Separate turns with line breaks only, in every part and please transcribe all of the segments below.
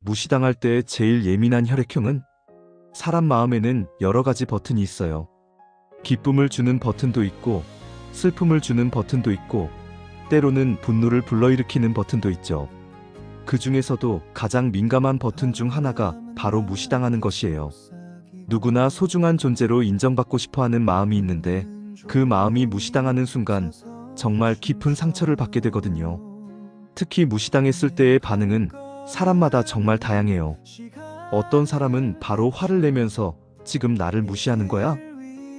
무시당할 때 제일 예민한 혈액형은? 사람 마음에는 여러 가지 버튼이 있어요. 기쁨을 주는 버튼도 있고, 슬픔을 주는 버튼도 있고, 때로는 분노를 불러일으키는 버튼도 있죠. 그 중에서도 가장 민감한 버튼 중 하나가 바로 무시당하는 것이에요. 누구나 소중한 존재로 인정받고 싶어 하는 마음이 있는데, 그 마음이 무시당하는 순간 정말 깊은 상처를 받게 되거든요. 특히 무시당했을 때의 반응은 사람마다 정말 다양해요. 어떤 사람은 바로 화를 내면서 지금 나를 무시하는 거야?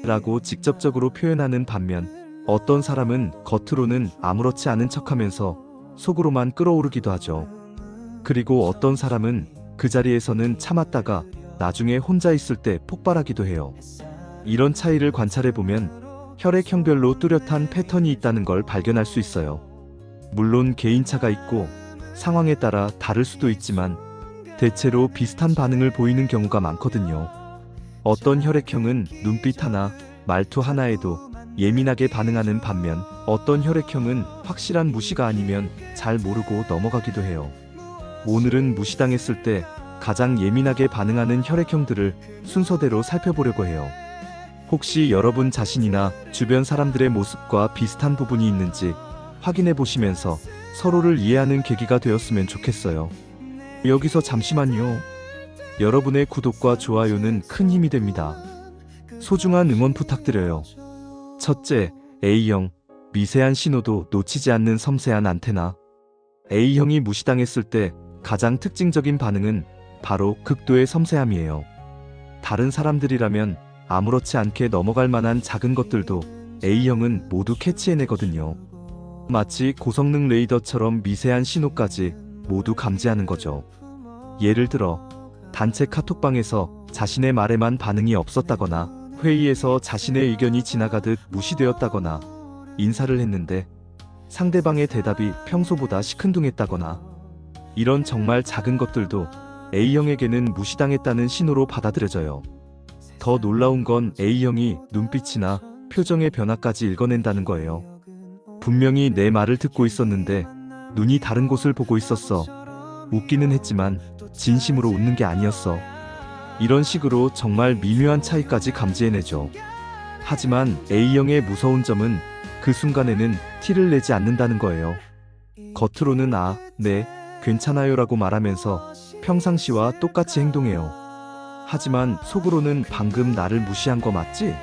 라고 직접적으로 표현하는 반면, 어떤 사람은 겉으로는 아무렇지 않은 척하면서 속으로만 끓어오르기도 하죠. 그리고 어떤 사람은 그 자리에서는 참았다가 나중에 혼자 있을 때 폭발하기도 해요. 이런 차이를 관찰해보면 혈액형별로 뚜렷한 패턴이 있다는 걸 발견할 수 있어요. 물론 개인차가 있고 상황에 따라 다를 수도 있지만 대체로 비슷한 반응을 보이는 경우가 많거든요. 어떤 혈액형은 눈빛 하나, 말투 하나에도 예민하게 반응하는 반면, 어떤 혈액형은 확실한 무시가 아니면 잘 모르고 넘어가기도 해요. 오늘은 무시당했을 때 가장 예민하게 반응하는 혈액형들을 순서대로 살펴보려고 해요. 혹시 여러분 자신이나 주변 사람들의 모습과 비슷한 부분이 있는지 확인해 보시면서 서로를 이해하는 계기가 되었으면 좋겠어요. 여기서 잠시만요. 여러분의 구독과 좋아요는 큰 힘이 됩니다. 소중한 응원 부탁드려요. 첫째, A형, 미세한 신호도 놓치지 않는 섬세한 안테나. A형이 무시당했을 때 가장 특징적인 반응은 바로 극도의 섬세함이에요. 다른 사람들이라면 아무렇지 않게 넘어갈 만한 작은 것들도 A형은 모두 캐치해내거든요. 마치 고성능 레이더처럼 미세한 신호까지 모두 감지하는 거죠. 예를 들어, 단체 카톡방에서 자신의 말에만 반응이 없었다거나, 회의에서 자신의 의견이 지나가듯 무시되었다거나, 인사를 했는데 상대방의 대답이 평소보다 시큰둥했다거나, 이런 정말 작은 것들도 A형에게는 무시당했다는 신호로 받아들여져요. 더 놀라운 건 A형이 눈빛이나 표정의 변화까지 읽어낸다는 거예요. 분명히 내 말을 듣고 있었는데 눈이 다른 곳을 보고 있었어. 웃기는 했지만 진심으로 웃는 게 아니었어. 이런 식으로 정말 미묘한 차이까지 감지해내죠. 하지만 A형의 무서운 점은 그 순간에는 티를 내지 않는다는 거예요. 겉으로는 아, 네, 괜찮아요라고 말하면서 평상시와 똑같이 행동해요. 하지만 속으로는 방금 나를 무시한 거 맞지?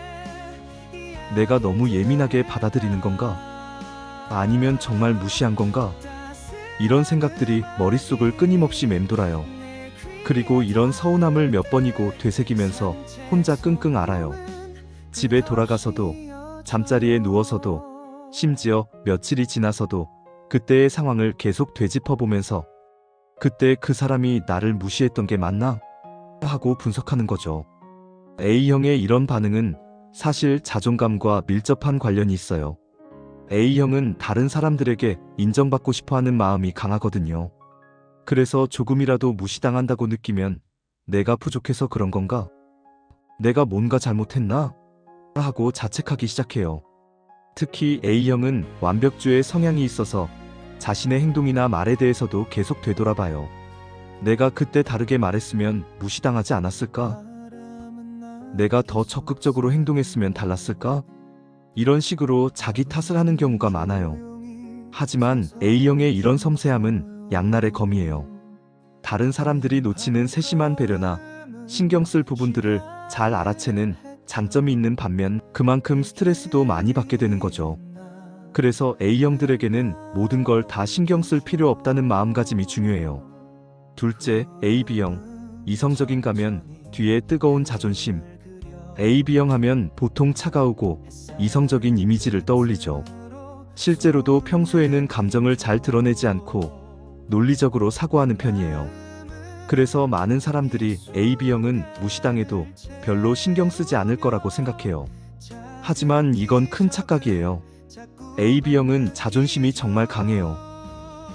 내가 너무 예민하게 받아들이는 건가? 아니면 정말 무시한 건가? 이런 생각들이 머릿속을 끊임없이 맴돌아요. 그리고 이런 서운함을 몇 번이고 되새기면서 혼자 끙끙 앓아요. 집에 돌아가서도, 잠자리에 누워서도, 심지어 며칠이 지나서도 그때의 상황을 계속 되짚어보면서 그때 그 사람이 나를 무시했던 게 맞나? 하고 분석하는 거죠. A형의 이런 반응은 사실 자존감과 밀접한 관련이 있어요. A형은 다른 사람들에게 인정받고 싶어하는 마음이 강하거든요. 그래서 조금이라도 무시당한다고 느끼면 내가 부족해서 그런 건가? 내가 뭔가 잘못했나? 하고 자책하기 시작해요. 특히 A형은 완벽주의 성향이 있어서 자신의 행동이나 말에 대해서도 계속 되돌아봐요. 내가 그때 다르게 말했으면 무시당하지 않았을까? 내가 더 적극적으로 행동했으면 달랐을까? 이런 식으로 자기 탓을 하는 경우가 많아요. 하지만 A형의 이런 섬세함은 양날의 검이에요. 다른 사람들이 놓치는 세심한 배려나 신경 쓸 부분들을 잘 알아채는 장점이 있는 반면 그만큼 스트레스도 많이 받게 되는 거죠. 그래서 A형들에게는 모든 걸 다 신경 쓸 필요 없다는 마음가짐이 중요해요. 둘째, AB형, 이성적인가면 뒤에 뜨거운 자존심. AB형 하면 보통 차가우고 이성적인 이미지를 떠올리죠. 실제로도 평소에는 감정을 잘 드러내지 않고 논리적으로 사고하는 편이에요. 그래서 많은 사람들이 AB형은 무시당해도 별로 신경 쓰지 않을 거라고 생각해요. 하지만 이건 큰 착각이에요. AB형은 자존심이 정말 강해요.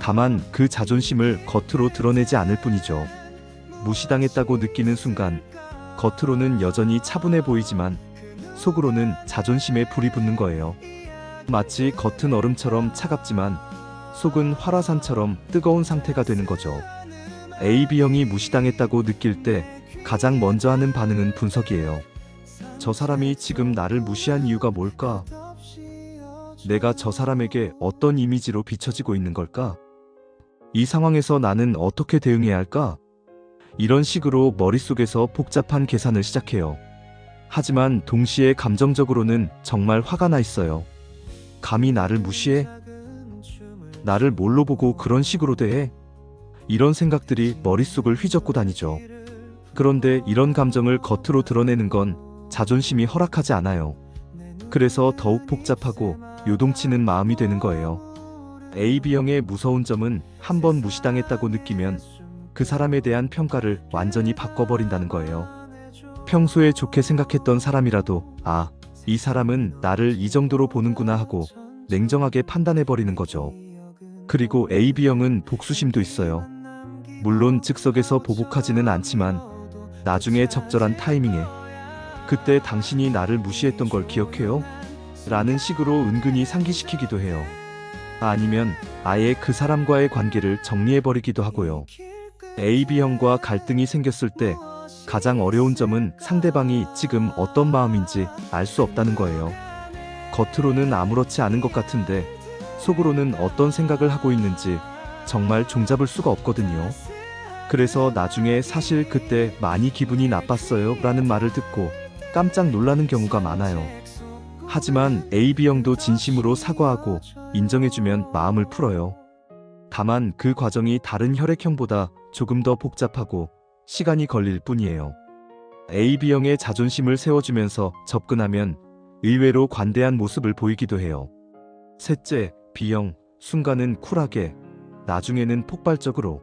다만 그 자존심을 겉으로 드러내지 않을 뿐이죠. 무시당했다고 느끼는 순간 겉으로는 여전히 차분해 보이지만 속으로는 자존심에 불이 붙는 거예요. 마치 겉은 얼음처럼 차갑지만 속은 활화산처럼 뜨거운 상태가 되는 거죠. AB형이 무시당했다고 느낄 때 가장 먼저 하는 반응은 분석이에요. 저 사람이 지금 나를 무시한 이유가 뭘까? 내가 저 사람에게 어떤 이미지로 비춰지고 있는 걸까? 이 상황에서 나는 어떻게 대응해야 할까? 이런 식으로 머릿속에서 복잡한 계산을 시작해요. 하지만 동시에 감정적으로는 정말 화가 나 있어요. 감히 나를 무시해? 나를 뭘로 보고 그런 식으로 대해? 이런 생각들이 머릿속을 휘젓고 다니죠. 그런데 이런 감정을 겉으로 드러내는 건 자존심이 허락하지 않아요. 그래서 더욱 복잡하고 요동치는 마음이 되는 거예요. AB형의 무서운 점은 한번 무시당했다고 느끼면 그 사람에 대한 평가를 완전히 바꿔버린다는 거예요. 평소에 좋게 생각했던 사람이라도 이 사람은 나를 이 정도로 보는구나 하고 냉정하게 판단해버리는 거죠. 그리고 AB형은 복수심도 있어요. 물론 즉석에서 보복하지는 않지만 나중에 적절한 타이밍에 그때 당신이 나를 무시했던 걸 기억해요? 라는 식으로 은근히 상기시키기도 해요. 아니면 아예 그 사람과의 관계를 정리해버리기도 하고요. AB형과 갈등이 생겼을 때 가장 어려운 점은 상대방이 지금 어떤 마음인지 알 수 없다는 거예요. 겉으로는 아무렇지 않은 것 같은데 속으로는 어떤 생각을 하고 있는지 정말 종잡을 수가 없거든요. 그래서 나중에 사실 그때 많이 기분이 나빴어요 라는 말을 듣고 깜짝 놀라는 경우가 많아요. 하지만 AB형도 진심으로 사과하고 인정해주면 마음을 풀어요. 다만 그 과정이 다른 혈액형보다 조금 더 복잡하고 시간이 걸릴 뿐이에요. AB형의 자존심을 세워주면서 접근하면 의외로 관대한 모습을 보이기도 해요. 셋째, B형, 순간은 쿨하게, 나중에는 폭발적으로.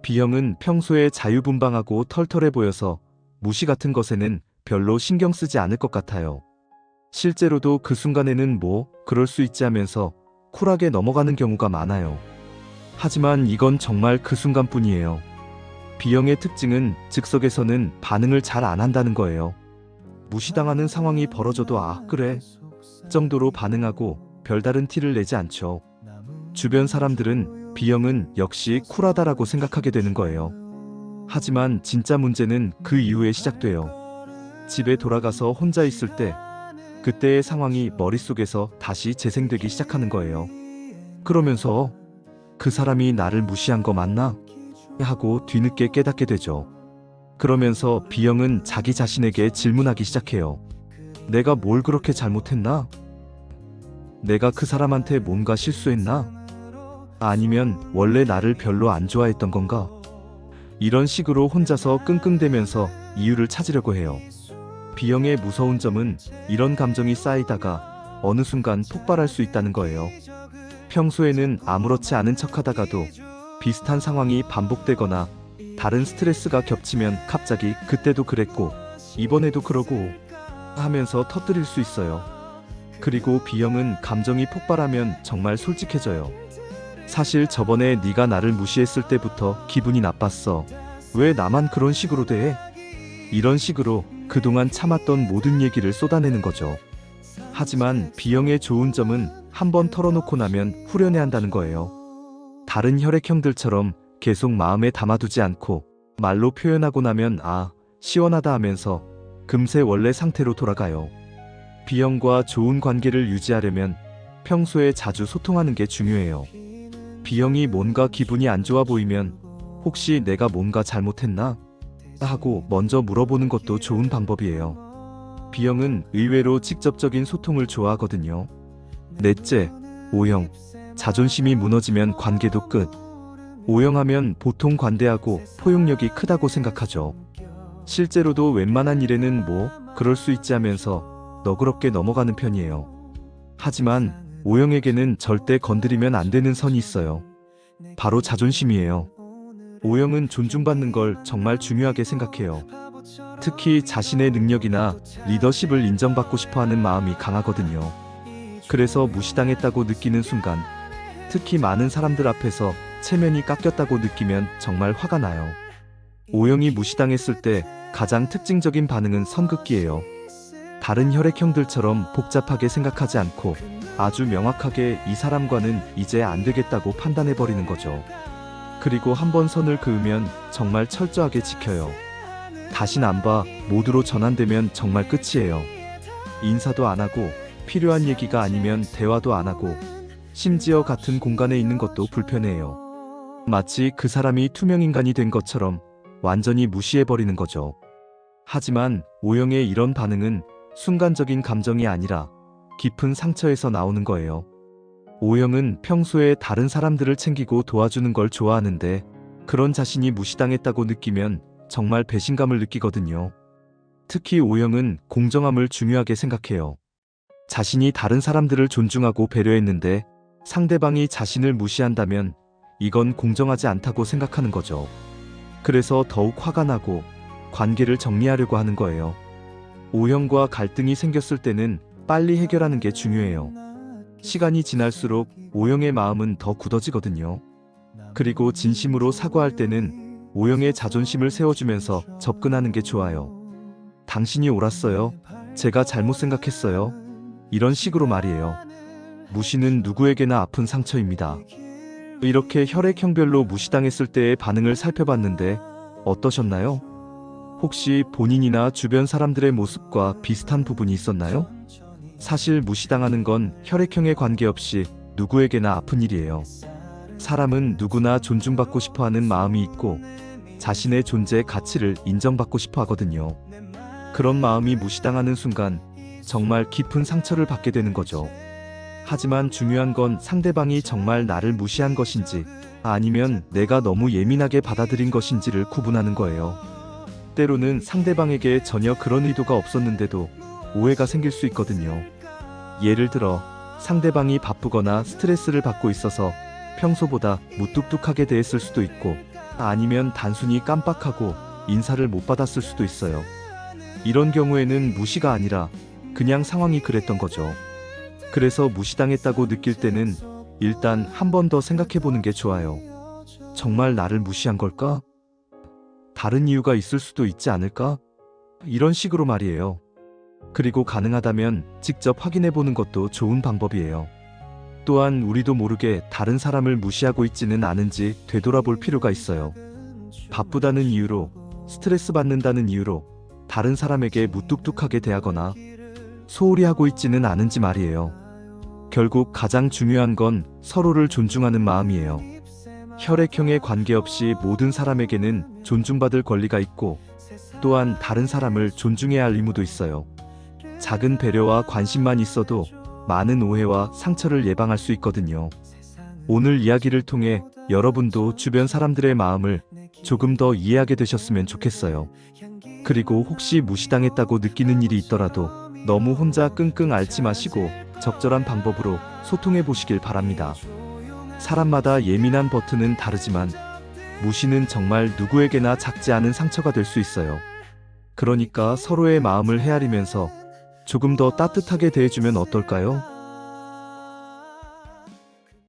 B형은 평소에 자유분방하고 털털해 보여서 무시 같은 것에는 별로 신경 쓰지 않을 것 같아요. 실제로도 그 순간에는 그럴 수 있지 하면서 쿨하게 넘어가는 경우가 많아요. 하지만 이건 정말 그 순간뿐이에요. B형의 특징은 즉석에서는 반응을 잘 안 한다는 거예요. 무시당하는 상황이 벌어져도 그래 정도로 반응하고 별다른 티를 내지 않죠. 주변 사람들은 B형은 역시 쿨하다라고 생각하게 되는 거예요. 하지만 진짜 문제는 그 이후에 시작돼요. 집에 돌아가서 혼자 있을 때 그때의 상황이 머릿속에서 다시 재생되기 시작하는 거예요. 그러면서 그 사람이 나를 무시한 거 맞나? 하고 뒤늦게 깨닫게 되죠. 그러면서 B형은 자기 자신에게 질문하기 시작해요. 내가 뭘 그렇게 잘못했나? 내가 그 사람한테 뭔가 실수했나? 아니면 원래 나를 별로 안 좋아했던 건가? 이런 식으로 혼자서 끙끙대면서 이유를 찾으려고 해요. B형의 무서운 점은 이런 감정이 쌓이다가 어느 순간 폭발할 수 있다는 거예요. 평소에는 아무렇지 않은 척하다가도 비슷한 상황이 반복되거나 다른 스트레스가 겹치면 갑자기 그때도 그랬고 이번에도 그러고 하면서 터뜨릴 수 있어요. 그리고 B형은 감정이 폭발하면 정말 솔직해져요. 사실 저번에 네가 나를 무시했을 때부터 기분이 나빴어. 왜 나만 그런 식으로 대해? 이런 식으로 그동안 참았던 모든 얘기를 쏟아내는 거죠. 하지만 B형의 좋은 점은 한번 털어놓고 나면 후련해한다는 거예요. 다른 혈액형들처럼 계속 마음에 담아두지 않고 말로 표현하고 나면 시원하다 하면서 금세 원래 상태로 돌아가요. B형과 좋은 관계를 유지하려면 평소에 자주 소통하는 게 중요해요. B형이 뭔가 기분이 안 좋아 보이면 혹시 내가 뭔가 잘못했나? 하고 먼저 물어보는 것도 좋은 방법이에요. B형은 의외로 직접적인 소통을 좋아하거든요. 넷째, O형. 자존심이 무너지면 관계도 끝. O형하면 보통 관대하고 포용력이 크다고 생각하죠. 실제로도 웬만한 일에는 그럴 수 있지 하면서 너그럽게 넘어가는 편이에요. 하지만 O형에게는 절대 건드리면 안 되는 선이 있어요. 바로 자존심이에요. O형은 존중받는 걸 정말 중요하게 생각해요. 특히 자신의 능력이나 리더십을 인정받고 싶어하는 마음이 강하거든요. 그래서 무시당했다고 느끼는 순간, 특히 많은 사람들 앞에서 체면이 깎였다고 느끼면 정말 화가 나요. O형이 무시당했을 때 가장 특징적인 반응은 선긋기예요. 다른 혈액형들처럼 복잡하게 생각하지 않고 아주 명확하게 이 사람과는 이제 안 되겠다고 판단해버리는 거죠. 그리고 한번 선을 그으면 정말 철저하게 지켜요. 다신 안 봐, 모두로 전환되면 정말 끝이에요. 인사도 안 하고, 필요한 얘기가 아니면 대화도 안 하고, 심지어 같은 공간에 있는 것도 불편해요. 마치 그 사람이 투명인간이 된 것처럼 완전히 무시해버리는 거죠. 하지만 O형의 이런 반응은 순간적인 감정이 아니라 깊은 상처에서 나오는 거예요. O형은 평소에 다른 사람들을 챙기고 도와주는 걸 좋아하는데 그런 자신이 무시당했다고 느끼면 정말 배신감을 느끼거든요. 특히 O형은 공정함을 중요하게 생각해요. 자신이 다른 사람들을 존중하고 배려했는데 상대방이 자신을 무시한다면 이건 공정하지 않다고 생각하는 거죠. 그래서 더욱 화가 나고 관계를 정리하려고 하는 거예요. O형과 갈등이 생겼을 때는 빨리 해결하는 게 중요해요. 시간이 지날수록 O형의 마음은 더 굳어지거든요. 그리고 진심으로 사과할 때는 O형의 자존심을 세워주면서 접근하는 게 좋아요. 당신이 옳았어요. 제가 잘못 생각했어요. 이런 식으로 말이에요. 무시는 누구에게나 아픈 상처입니다. 이렇게 혈액형별로 무시당했을 때의 반응을 살펴봤는데 어떠셨나요? 혹시 본인이나 주변 사람들의 모습과 비슷한 부분이 있었나요? 사실 무시당하는 건 혈액형에 관계없이 누구에게나 아픈 일이에요. 사람은 누구나 존중받고 싶어 하는 마음이 있고 자신의 존재의 가치를 인정받고 싶어 하거든요. 그런 마음이 무시당하는 순간 정말 깊은 상처를 받게 되는 거죠. 하지만 중요한 건 상대방이 정말 나를 무시한 것인지 아니면 내가 너무 예민하게 받아들인 것인지를 구분하는 거예요. 때로는 상대방에게 전혀 그런 의도가 없었는데도 오해가 생길 수 있거든요. 예를 들어 상대방이 바쁘거나 스트레스를 받고 있어서 평소보다 무뚝뚝하게 대했을 수도 있고 아니면 단순히 깜빡하고 인사를 못 받았을 수도 있어요. 이런 경우에는 무시가 아니라 그냥 상황이 그랬던 거죠. 그래서 무시당했다고 느낄 때는 일단 한 번 더 생각해보는 게 좋아요. 정말 나를 무시한 걸까? 다른 이유가 있을 수도 있지 않을까? 이런 식으로 말이에요. 그리고 가능하다면 직접 확인해보는 것도 좋은 방법이에요. 또한 우리도 모르게 다른 사람을 무시하고 있지는 않은지 되돌아볼 필요가 있어요. 바쁘다는 이유로, 스트레스 받는다는 이유로 다른 사람에게 무뚝뚝하게 대하거나 소홀히 하고 있지는 않은지 말이에요. 결국 가장 중요한 건 서로를 존중하는 마음이에요. 혈액형에 관계없이 모든 사람에게는 존중받을 권리가 있고 또한 다른 사람을 존중해야 할 의무도 있어요. 작은 배려와 관심만 있어도 많은 오해와 상처를 예방할 수 있거든요. 오늘 이야기를 통해 여러분도 주변 사람들의 마음을 조금 더 이해하게 되셨으면 좋겠어요. 그리고 혹시 무시당했다고 느끼는 일이 있더라도 너무 혼자 끙끙 앓지 마시고 적절한 방법으로 소통해 보시길 바랍니다. 사람마다 예민한 버튼은 다르지만 무시는 정말 누구에게나 작지 않은 상처가 될 수 있어요. 그러니까 서로의 마음을 헤아리면서 조금 더 따뜻하게 대해주면 어떨까요?